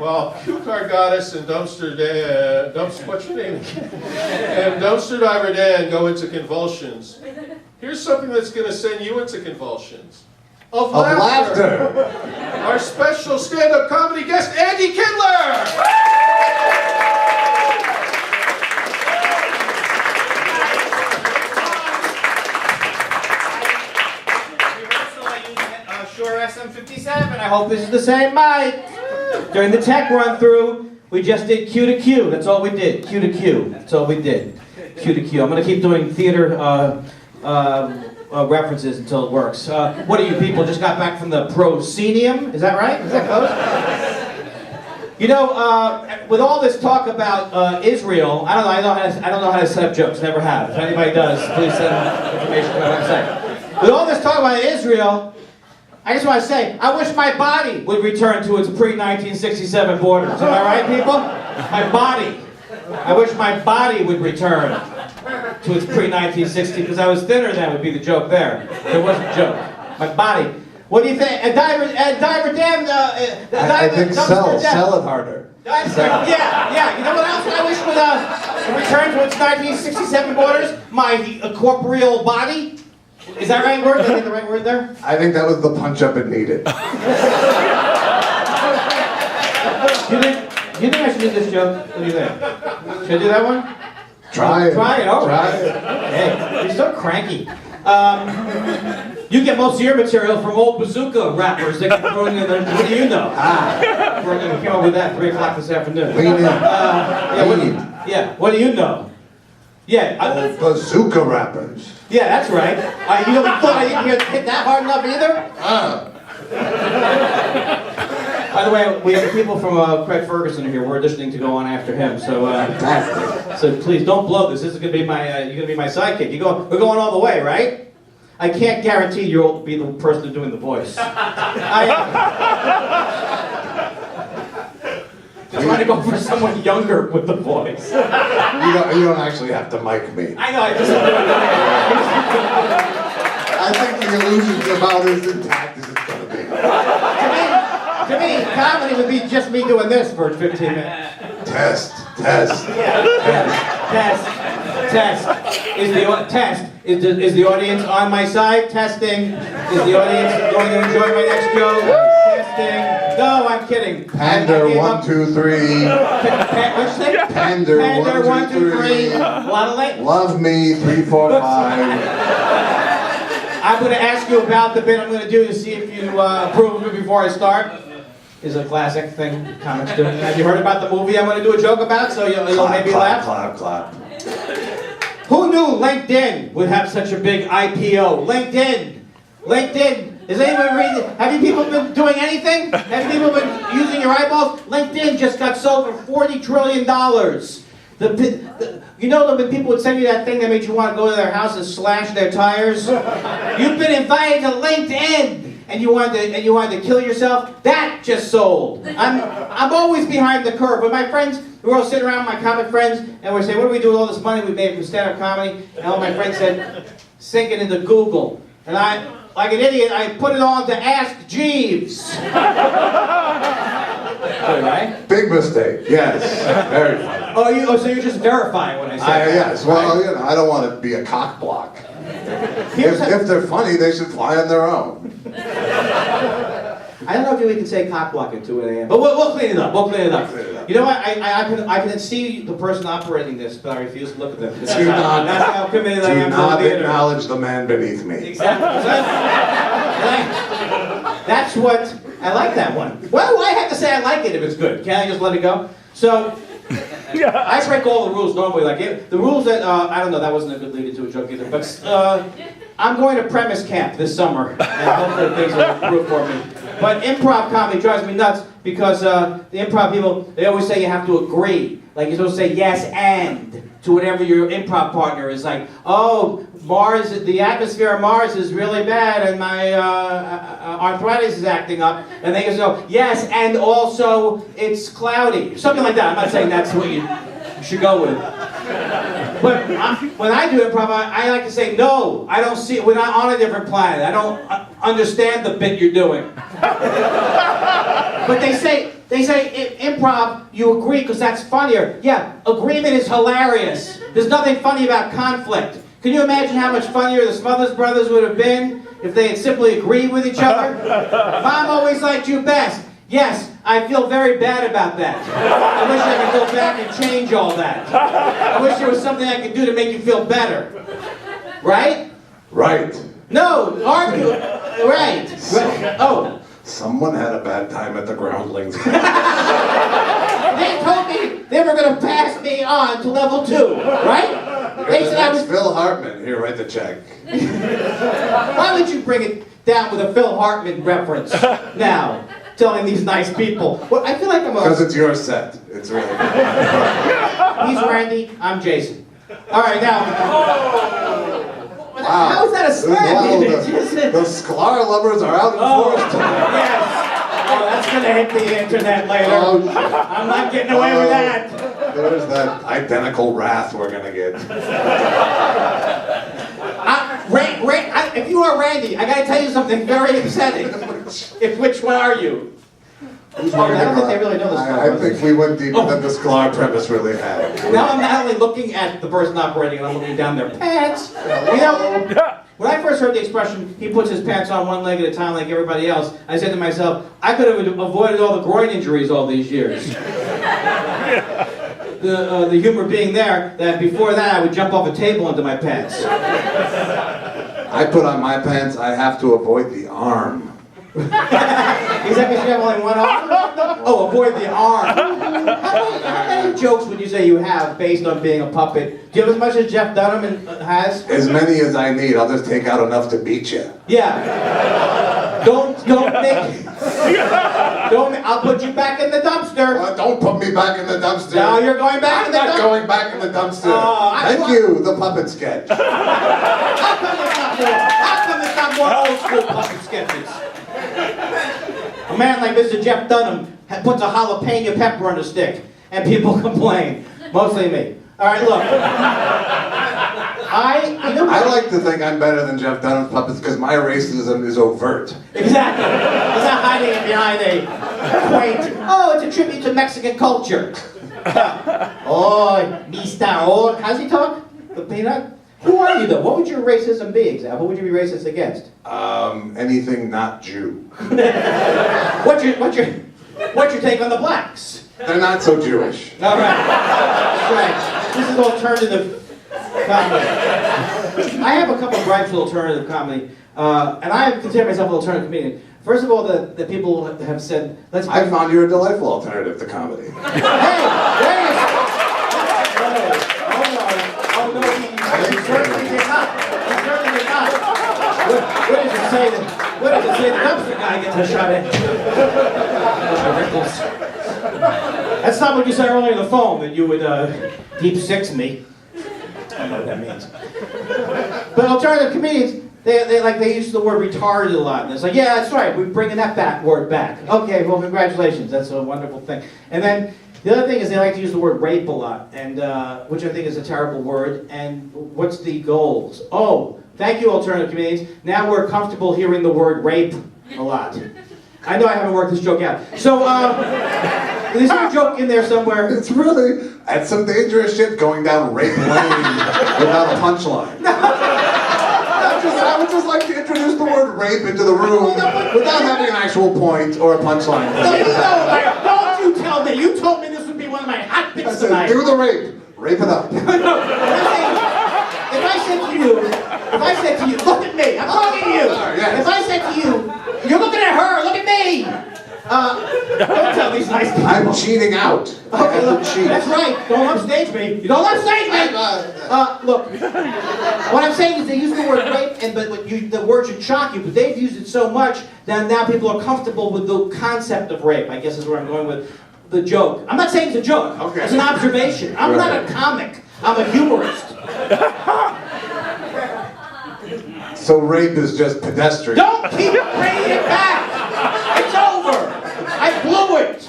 Well, Cue Card Goddess and Dumpster Dan, what's your name again? And Dumpster Diver Dan go into convulsions. Here's something that's going to send you into convulsions. Of laughter. Our special stand-up comedy guest, Andy Kindler! Shure SM57. I hope this is the same mic. During the tech run-through, we just did Q to Q. That's all we did. Q to Q. That's all we did. Q to Q. I'm going to keep doing theater references until it works. What are you people just got back from the proscenium? Is that right? Is that close? You know, with all this talk about Israel, I don't know how to set up jokes. Never have. If anybody does, please send information to my website. With all this talk about Israel, I just want to say, I wish my body would return to its pre-1967 borders. Am I right, people? My body. I wish my body would return to its pre-1960, because I was thinner then would be the joke there. There wasn't a joke. My body. What do you think? Diver Dan, I think sell it harder. Yeah. You know what else I wish would return to its 1967 borders? My corporeal body. Is that right word? Did I get the right word there? I think that was the punch-up it needed. Do you think I should do this joke? What do you think? Should I do that one? Try it. Try it. All right. Try it. Hey, you're so cranky. You get most of your material from old bazooka rappers that keep throwing in their. What do you know? We came up with that 3 o'clock this afternoon. Lean in. What do you know? Yeah. Bazooka rappers. Yeah, that's right. You don't thought I didn't hit that hard enough either? By the way, we have people from Craig Ferguson here. We're auditioning to go on after him. So, so please don't blow this. This is gonna be my you're gonna be my sidekick. We're going all the way, right? I can't guarantee you'll be the person doing the voice. I'm trying to go for someone younger with the voice. You don't actually have to mic me. I know. I think the illusion's about as intact as it's gonna be. To me, comedy would be just me doing this for 15 minutes. Test. Test. Is the audience on my side? Testing. Is the audience going to enjoy my next joke? Testing. No, I'm kidding. Pander 1, 2, 3. What'd you say? Pander 1, 2, 3. A lot of late. Love me 3, 4, 5. I'm going to ask you about the bit I'm going to do to see if you approve of it before I start. Is a classic thing comics do. Have you heard about the movie I'm going to do a joke about? So you'll maybe laugh. Clap. Who knew LinkedIn would have such a big IPO? LinkedIn. Is anyone reading? Have you people been doing anything? Have you people been using your eyeballs? LinkedIn just got sold for $40 trillion. You know when people would send you that thing that made you want to go to their house and slash their tires? You've been invited to LinkedIn. And you wanted to kill yourself? That just sold. I'm always behind the curve. When my friends, we were all sitting around, my comic friends, and we're saying, what do we do with all this money we made from stand-up comedy? And all my friends said, sink it into Google. And I, like an idiot, I put it on to Ask Jeeves. Good, right? Big mistake. Yes. Very funny. So you're just verifying what I said? Yes. Well, you know, I don't want to be a cock block. If they're funny, they should fly on their own. I don't know if we can say cock block at 2 a.m. But we'll clean it up. You know what? I can see the person operating this, but I refuse to look at them. That's how committed I am to the theater. Acknowledge the man beneath me. Exactly. That's what I like that one. Well, I have to say I like it if it's good. Can't I just let it go? So I break all the rules normally. Like the rules that I don't know. That wasn't a good lead into a joke either. But I'm going to premise camp this summer, and hopefully things will improve for me. But improv comedy drives me nuts because the improv people, they always say you have to agree. Like you're supposed to say yes and to whatever your improv partner is. Like, oh, Mars, the atmosphere of Mars is really bad and my arthritis is acting up. And they just go, yes, and also it's cloudy. Something like that. I'm not saying that's what you should go with. But when I do improv, I like to say, no, I don't see it. We're not on a different planet. I don't understand the bit you're doing. But they say, They say improv, you agree because that's funnier. Yeah, agreement is hilarious. There's nothing funny about conflict. Can you imagine how much funnier the Smothers Brothers would have been if they had simply agreed with each other? Mom always liked you best. Yes, I feel very bad about that. I wish I could go back and change all that. I wish there was something I could do to make you feel better. Right? Right. No, argue. Right. Oh. Someone had a bad time at the Groundlings. They told me they were going to pass me on to level 2, right? They said I was... Phil Hartman. Here, write the check. Why would you bring it down with a Phil Hartman reference now? Telling these nice people. Well, I feel like I'm a... Because it's your set. It's really good. He's Randy, I'm Jason. All right, now... Wow. How is that a slam? The Sklar lovers are out in force tonight. Yes. Oh, that's going to hit the internet later. Oh, I'm not getting away with that. There's that identical wrath we're going to get. If you are Randy, I got to tell you something very upsetting. Which one are you? I don't think they really know this. I think we went deeper than the Sklar premise really had. Now I'm not only looking at the person operating, I'm looking down their pants. You know, when I first heard the expression, he puts his pants on one leg at a time like everybody else, I said to myself, I could have avoided all the groin injuries all these years. The humor being there, that before that I would jump off a table into my pants. I put on my pants, I have to avoid the arm. Is that because you have only one arm? Oh, avoid the arm. How many jokes would you say you have based on being a puppet? Do you have as much as Jeff Dunham has? As many as I need. I'll just take out enough to beat you. Yeah. I'll put you back in the dumpster. Well, don't put me back in the dumpster. No, you're going back in the dumpster. I'm not going back in the dumpster. Thank you, the puppet sketch. How come it's not more old school puppet sketches? A man like Mr. Jeff Dunham puts a jalapeno pepper on a stick, and people complain. Mostly me. All right, look. I like to think I'm better than Jeff Dunham's puppets because my racism is overt. Exactly. He's not hiding it behind a quaint, it's a tribute to Mexican culture. Oh, Mr. How's he talk? The peanut? Who are you, though? What would your racism be, exactly? What would you be racist against? Anything not Jew. What's your take on the blacks? They're not so Jewish. All right. That's right. This is alternative comedy. I have a couple of gripes with alternative comedy, and I consider myself an alternative comedian. First of all, the people have said, let's... I found you a delightful alternative to comedy. Hey, wait a second. Oh, no, he certainly did not. He certainly did not. What does it say? What does it say? The dumpster guy gets a shot at. That's not what you said earlier on the phone, that you would deep six me. I don't know what that means. But alternative comedians, they use the word retarded a lot. And it's like, yeah, that's right, we're bringing that word back. Okay, well, congratulations, that's a wonderful thing. And then the other thing is they like to use the word rape a lot, and which I think is a terrible word. And what's the goals? Oh, thank you, alternative comedians. Now we're comfortable hearing the word rape a lot. I know I haven't worked this joke out. So, is there a joke in there somewhere? It's really, that's some dangerous shit going down rape lane without a punchline. I would just like to introduce the word rape into the room without having an actual point or a punchline. Don't you tell me. You told me this would be one of my hot bits tonight. Do the rape. Rape it up. If I said to you, look at me. I'm talking to you. Yes. If I said to you, you're looking at her, look at me. Don't tell these nice people. I'm cheating out. Okay, look, that's right. Don't upstage me. You don't upstage me. Look, what I'm saying is they use the word rape, but the word should shock you. But they've used it so much that now people are comfortable with the concept of rape. I guess is where I'm going with the joke. I'm not saying it's a joke. Okay. It's an observation. I'm not a comic. I'm a humorist. So rape is just pedestrian. Don't keep bringing it back. It's over. I blew it.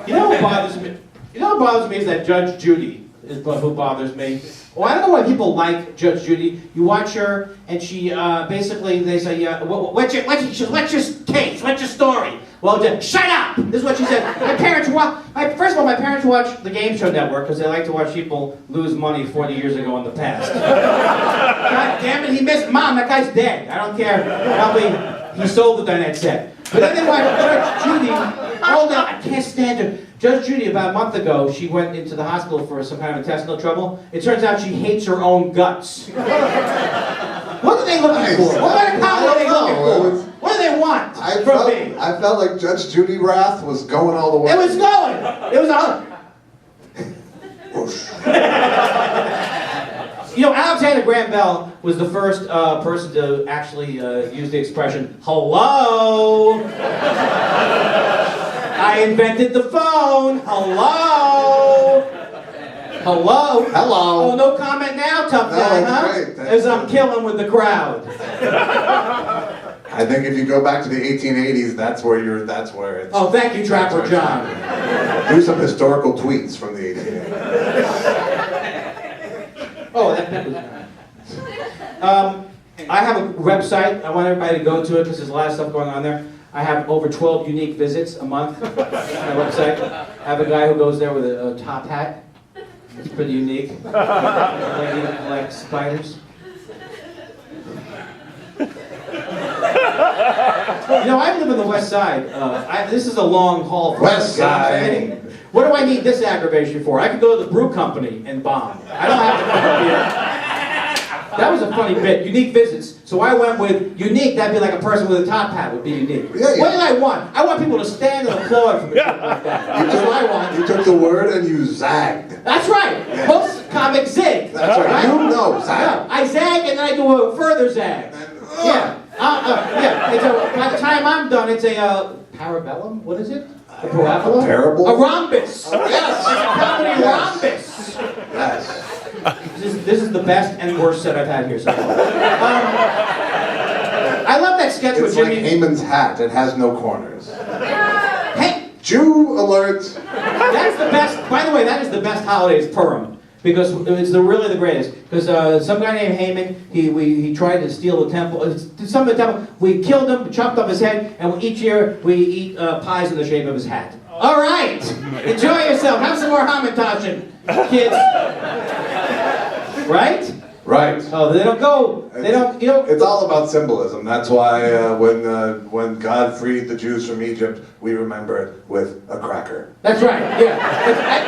You know what bothers me? You know what bothers me is that Judge Judy is who bothers me. Well, I don't know why people like Judge Judy. You watch her, and she basically they say, "What's your case? What's your story? Well, Jen, shut up! This is what she said. My parents first of all, my parents watch the Game Show Network because they like to watch people lose money 40 years ago in the past. God damn it, he missed Mom. That guy's dead. I don't care. Probably he sold the Dinette set. But then they watch Judge Judy. Hold on, I can't stand her. Judge Judy, about a month ago, she went into the hospital for some kind of intestinal trouble. It turns out she hates her own guts. What are they looking for? What kind of power are they looking for? What do they want from me? I felt like Judge Judy Wrath was going all the way. It was going. It was all. You know, Alexander Graham Bell was the first person to actually use the expression, hello. I invented the phone. Hello. Hello. Hello. Oh, no comment now, tough guy, huh? Great. As I'm killing with the crowd. I think if you go back to the 1880s, that's where it's... Oh, thank you, Trapper John. Do some historical tweets from the 1880s. Oh, that was I have a website. I want everybody to go to it because there's a lot of stuff going on there. I have over 12 unique visits a month on my website. I have a guy who goes there with a top hat. It's pretty unique. Like spiders. You know, I live in the West Side. This is a long haul. West Side. What do I need this aggravation for? I could go to the brew company and bomb. I don't have to come up here. That was a funny bit. Unique visits. So I went with unique. That'd be like a person with a top hat would be unique. Yeah. What did I want? I want people to stand and applaud for me like that. That's what I want. You took the word and you zagged. That's right. Yeah. Post comic zig. That's right. You know zag. Yeah. I zag and then I do a further zag. Yeah. Yeah. It's by the time I'm done, it's a parabellum. What is it? A parabola? A parable? A rhombus. Yes. It's a comedy rhombus. Yes. This is the best and worst set I've had here so far. I love that sketch with It's like Jimmy. Haman's hat. It has no corners. Hey, Jew alert. that's the best. By the way, that is the best holiday. It's Purim. Because it's really the greatest. Because some guy named Haman, he tried to steal the temple. Some of the temple. We killed him, chopped off his head, and each year we eat pies in the shape of his hat. All right, enjoy yourself. Have some more Hamantaschen, kids. Right? Right. Oh, they don't go. They don't. You know. It's all about symbolism. That's why when God freed the Jews from Egypt, we remember it with a cracker. That's right. Yeah.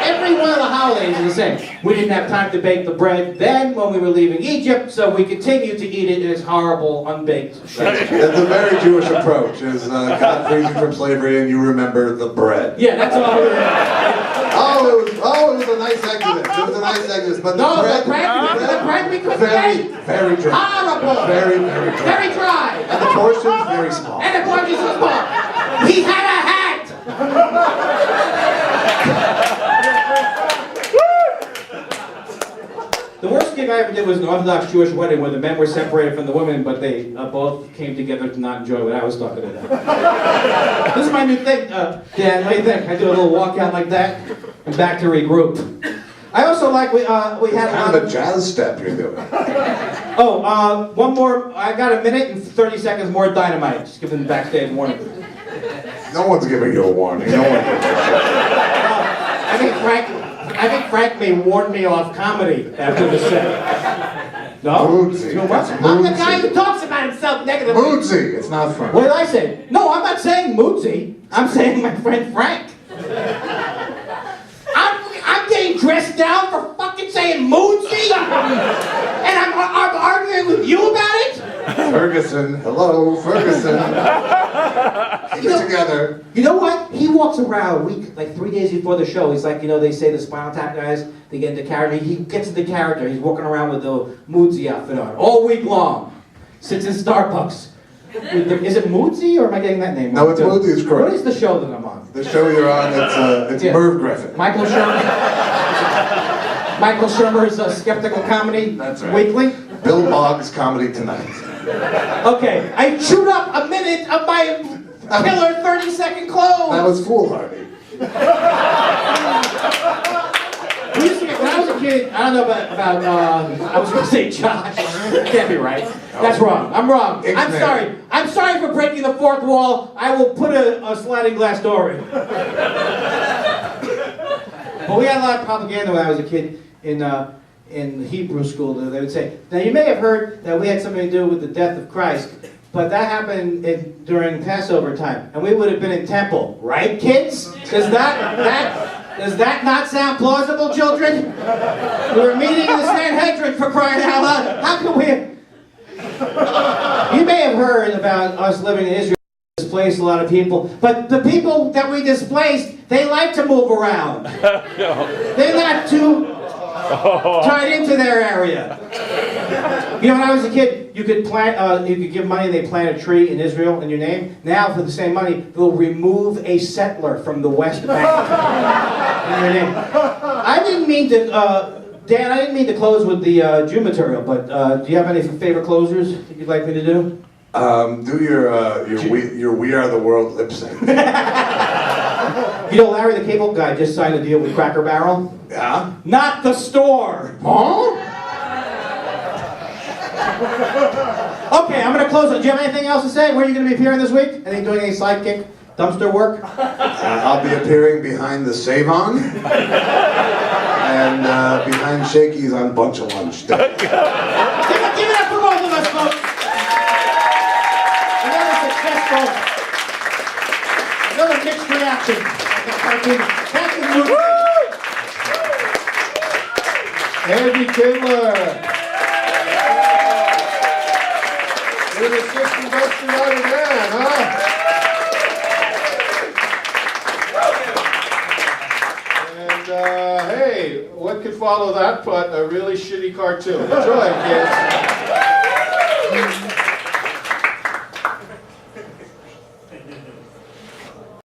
Every one of the holidays is the same. We didn't have time to bake the bread then when we were leaving Egypt, so we continue to eat it in its horrible unbaked shape. It's a very Jewish approach. Is God frees you from slavery and you remember the bread. Yeah, that's all. It was a nice exodus. It was a nice exodus, but No, the the bread we couldn't bake. very dry. Horrible. Very dry. Very dry. And the portions very small. And the portions were small. He had a hat. The worst gig I ever did was an Orthodox Jewish wedding where the men were separated from the women, but they both came together to not enjoy what I was talking about. This is my new thing, Dan. What do you think? I do a little walkout like that and back to regroup. I also like we had Kind of a jazz step you're doing. one more. I got a minute and 30 seconds more dynamite. Just giving the backstage warning. No one's giving you a warning. No one gives a shit. I think Frank may warn me off comedy after the set. No? Moodsy. Too much? That's I'm the moodsy. guy who talks about himself negatively. Moodsy. It's not fun. What did I say? No, I'm not saying Moodsy. I'm saying my friend Frank. I'm getting dressed down for fucking saying Moodsy? And I'm arguing with you about it? Ferguson. Hello, Ferguson. Keep it together. You know what? He walks around a week, like 3 days before the show. He's like, they say the Spinal Tap guys, they get into character. He gets into character. He's walking around with the Moodsy outfit on all week long. Sits in Starbucks. Is it Moodsy or am I getting that name No, wrong? it's Moodsy, it's correct. What is the show that I'm on? The show you're on, it's Yeah. Merv Griffin. Michael Shermer. Michael Shermer's Skeptical Comedy That's right. Weekly. Bill Boggs Comedy Tonight. Okay, I chewed up a minute of my killer 30-second close. That was foolhardy. We used to get, when I was a kid, I don't know about I was going to say Josh. Can't be right. That's wrong. I'm wrong. I'm Ixnay. sorry. I'm sorry for breaking the fourth wall. I will put a sliding glass door in. But we had a lot of propaganda when I was a kid in Hebrew school. They would say, now you may have heard that we had something to do with the death of Christ, but that happened during Passover time, and we would have been in temple, right, kids? Does that not sound plausible, children? We were meeting in the Sanhedrin for crying out loud. How can we? You may have heard about us living in Israel, displaced a lot of people, but the people that we displaced, they like to move around. They're not too tied into their area. You know, when I was a kid, you could give money and they plant a tree in Israel in your name. Now, for the same money, they'll remove a settler from the West Bank in your name. I didn't mean to, Dan, I didn't mean to close with the Jew material, but do you have any favorite closers that you'd like me to do? Do your We Are the World lip sync. You know, Larry the Cable Guy just signed a deal with Cracker Barrel. Yeah? Not the store. Huh? Okay, I'm going to close it. Do you have anything else to say? Where are you going to be appearing this week? Doing any sidekick dumpster work? I'll be appearing behind the Save-On and behind Shakey's on Bunch of Lunch Day. Give it up for both of us, folks. Another mixed reaction. Andy Kindler. You're the assistant dumpster driver man, huh? And hey, what could follow that but a really shitty cartoon? Enjoy it, kids.